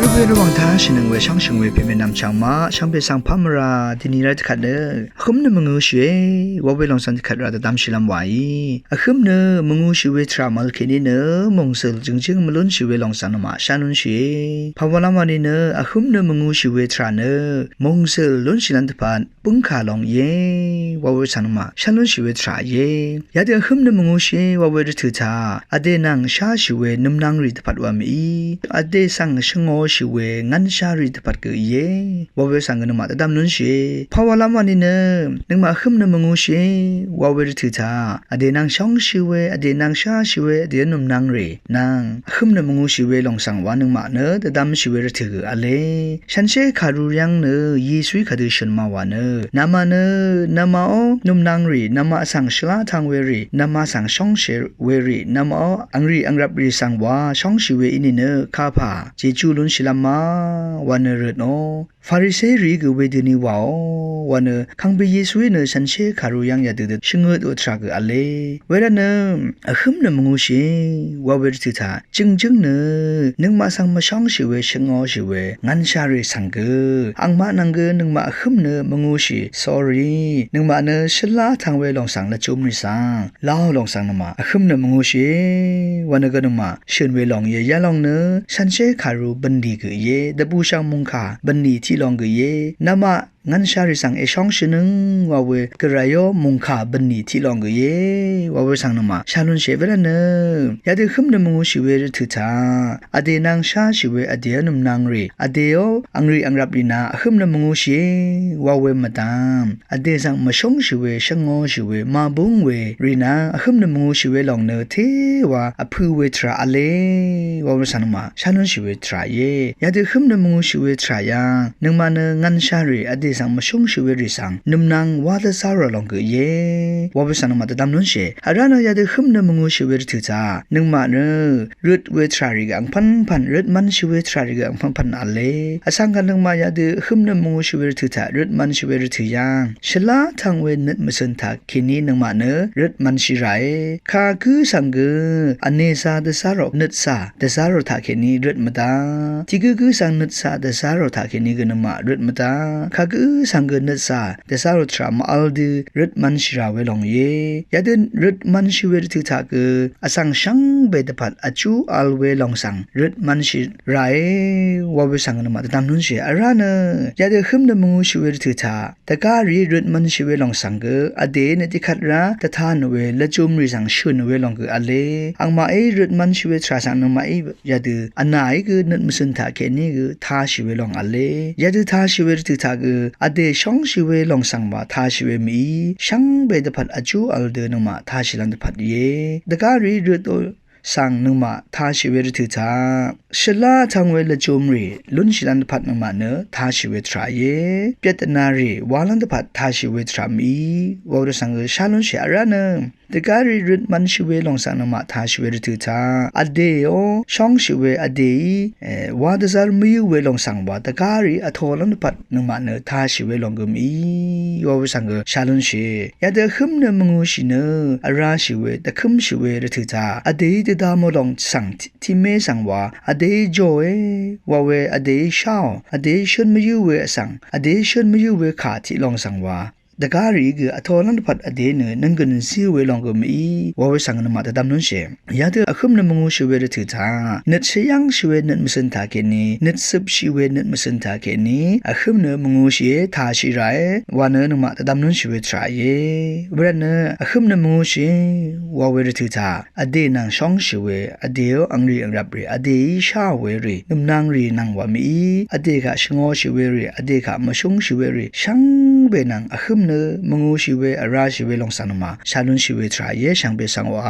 รูเวระวังท้าชินังเวช่างชิงเวเพียงนำชาวมาช่างเปสังพามราที่นี่เราจะขัดเนอคุ้มเนมึงอูช่วยว่าเวลองสันขัดเราจะตามชิลามไว้คุ้มเนมึงอูช่วยทรามัลคินีเนมงเซลจึงมาลุ้นช่วยลองสันมาชานุนช่วยภาวนาวันนี้เนคุ้มเนมึงอูช่วยทราเนมงเซลลุ้นชิลันทพานปุ้งขาลองเย่ว่าเวสันมาชานุนช่วยทราเย่ยาเดคุ้มเนมึงอูช่วยว่าเวรถือทาอเดนังชาช่วยนุ่มนางรีทพัดว่ามีอเดสังชงโอช่วยงันชารีตปัดเกยว่าเวสังเงินมาแต่ดำนุนเชภาวลามันนี่เนนึกมาขึ้นนมึงอูเชว่าเวรถือทาอเดนังช่องชิเวอเดนังชาชิเวอเดนุมนางเรนางขึ้นนมึงอูชิเวลองสังวานึกมาเนแต่ดำชิเวรถืออะไรฉันเชขารูยังเนยีสุยขาดูฉันมาวาเนนามาเนนามาโอนุมนางเรนามาสังชลาทางเวรีนามาสังช่องเชเวรีนามาอังรีอังรับรีสังวาช่องชิเวอินิเนข้าผาเจจูลุนชิลามาวันเรโนฟาริเซรีกเวดินีวาววันคังเบเยสุยเนฉันเชขารุยังยาดึดชงดอุตรากอะไรเวลาเนขึ้นนมึงอูเชว่าเวรถือทาจึงเนนึงมาสังมาช่องชิเวชงอชิเวงันชาริสังเกอังมานังเกนึงมาขึ้นเนมึงอูชี sorry นึงมาเนชลาทางเวลองสังละจุมริสังลาวลองสังนมาขึ้นเนมึงอูเชวันก็นึงมาเชิญเวลองเยยาลองเนฉันเชขารุบันดีกเยดบูชามุงคาบันดีที่ลองกเยนามางันชาริสังเอช่องชนึงว่าเวกระยอมุงคาบันนีที่ลองกเยว่าเวสังนมาชาลุนเชเวลเนยาเดขึ้นนมึงชิเวรถือทาอเดนางชาชิเวอเดนุมนางเรอเดโออังรีอังรับลีนาขึ้นนมึงเชว่าเวมาตามอเดสังมาช่องชิเวชงอชิเวมาบุงเวรีนาขึ้นนมึงชิเวลองเนเทว่าอพูเวทราอเลว่าเวสังนมาชาลุนชิเวทราเยยาเดขึ้นนมึงชิเวทรายังนึงมาเนงันชาเรอเดสังมาช่องชิเวริสังนุมนางวาดสารลองกเยว่าเวสังมาตดำนุนเชฮารานายาเดขึ้นนมึงชิเวรถือจานึงมาเนรุดเวทราริกังพันรุดมันชิเวทราริกังพันอะไรอสังกันนึงมายาเดขึ้นนมึงชิเวรถือจารุดมันชิเวรถือยังชลาทางเวนึดมสันทักคินีนึงมาเนรุดมันชิไรคาคือสังเกอเนซาเดสารนึดซาเดสารทักคินีรุดมาตาที่คือสังนึดซาเดสารทักคินีกันมารุดมาตาคาคือสังเกนัสซาเดสารทรามาอัลดีรัดมันชิราเวลองเยยาเดินรัดมันชิเวรถือทากอสังชังเบดพัดอจูอัลเวลองสังรัดมันชิไรว่าเวสังนมาตามนุนเสียอาราเนยาเดินขึ้นนมูชิเวรถือทาแต่การีรัดมันชิเวลองสังอเดนติขัดระแต่ทานเวละจุมริสังชุนเวลองอเลอังมาเอรัดมันชิเวทราสังนมาเอยาเดินอันไหนนัดมุสนทาแค่นี้ทาชิเวลองอเลยาเดินทาชิเวรถือทาอเดช่องชิเวลองสังมาทาชิเวมีช่างเบดพัดอจูอัลเดนมาทาชิลันพัดเยดการีรุดสังนึงมาทาชิเวรถือทาชลาทางเวลจุมรีลุนชิลันพัดนึงมาเนทาชิเวทราเยเปียตนารีวาลันพัดทาชิเวทรามีวาวสังชาลุนเชียระเนดการีรุดมันชิเวลองสังนมาทาชิเวรถือทาอเดโอช่องชิเวอเดวาดซาร์มีเวลองสังวาดการีอทอลันพัดนึงมาเนทาชิเวลองกมีวาวสังชาลุนเชียาเดขึ้นเนมงูชิเนอาราชิเวตะขึ้นชิเวรถือทาอเดดามลองสังที่เมสังวาอเดโจวาเวอเดชาวอเดชนไม่ยูเวสังอเดชนไม่ยูเวขาที่ลองสังวาดการีกอทอลันพัดอเดนนังกันซีเวลองกมีว่าเวสังนมาตดำนุนเชยาเดอคุมนมงูชิเวรถือทาเนตเชียงชิเวเนตมสันทาเกนีเนตซึบชิเวเนตมสันทาเกนีอคุมนมงูเชทาชิไรวานนมาตดำนุนชิเวทรายเวรเนอคุมนมงูเชว่าเวรถือทาอเดนังช่องชิเวอเดออังรีอังรับรีอเดชาเวรีนุมนางรีนังวามีอเดกะชงอชิเวรีอเดกะมาชงชิเวรีช่างเบนังอคุมมงูชิเวอาราชิเวลองสันมาชาลุนชิเวทรายช่างเบสังวา